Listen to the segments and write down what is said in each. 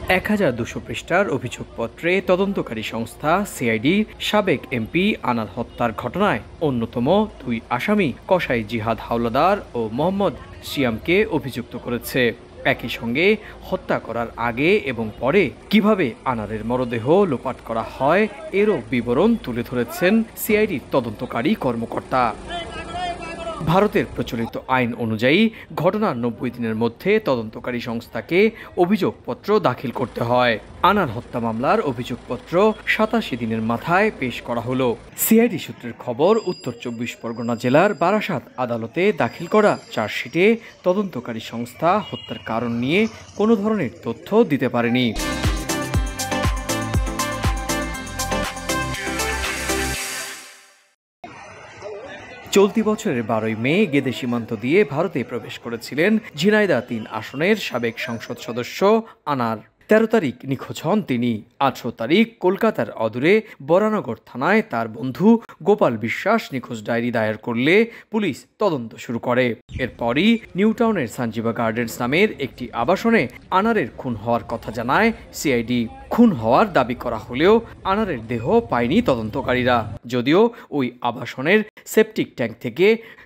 1200 পৃষ্ঠার অভিযোগপত্রে তদন্তকারী সংস্থা সিআইডির সাবেক এমপি আনার হত্যার ঘটনায় অন্যতম দুই আসামি কসাই জিহাদ হাওলাদার ও মোহাম্মদ সিয়ামকে অভিযুক্ত করেছে। একই সঙ্গে হত্যা করার আগে এবং পরে কিভাবে আনারের মরদেহ লোপাট করা হয় এরও বিবরণ তুলে ধরেছেন সিআইডির তদন্তকারী কর্মকর্তা। ভারতের প্রচলিত আইন অনুযায়ী ঘটনার 90 দিনের মধ্যে তদন্তকারী সংস্থাকে অভিযোগপত্র দাখিল করতে হয়। আনার হত্যা মামলার অভিযোগপত্র 87 দিনের মাথায় পেশ করা হলো। সিআইডি সূত্রের খবর, উত্তর 24 পরগনা জেলার বারাসাত আদালতে দাখিল করা চার্জশিটে তদন্তকারী সংস্থা হত্যার কারণ নিয়ে কোনো ধরনের তথ্য দিতে পারেনি। চলতি বছরের 12 মে গেদে সীমান্ত দিয়ে ভারতে প্রবেশ করেছিলেন ঝিনাইদহ 3 আসনের সাবেক সংসদ সদস্য আনার। 13 তারিখ নিখোঁজ হন তিনি। 18 তারিখ কলকাতার অদূরে বরানগর থানায় তার বন্ধু গোপাল বিশ্বাস নিখোঁজ ডায়েরি দায়ের করলে পুলিশ তদন্ত শুরু করে। এরপরই নিউটাউনের সানজিবা গার্ডেন্স নামের একটি আবাসনে আনারের খুন হওয়ার কথা জানায় সিআইডি। খুন হওয়ার দাবি করা হলেও আনারের দেহ পায়নি তদন্তকারীরা, যদিও ওই আবাসনের সেপটিক ট্যাঙ্ক থেকে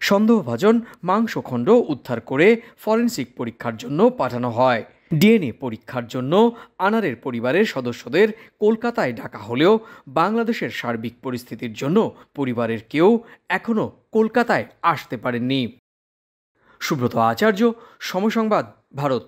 সন্দেহভাজন মাংসখণ্ড উদ্ধার করে ফরেনসিক পরীক্ষার জন্য পাঠানো হয়। ডিএনএ পরীক্ষার জন্য আনারের পরিবারের সদস্যদের কলকাতায় ডাকা হলেও বাংলাদেশের সার্বিক পরিস্থিতির জন্য পরিবারের কেউ এখনও কলকাতায় আসতে পারেননি। সুব্রত আচার্য, সময় সংবাদ, ভারত।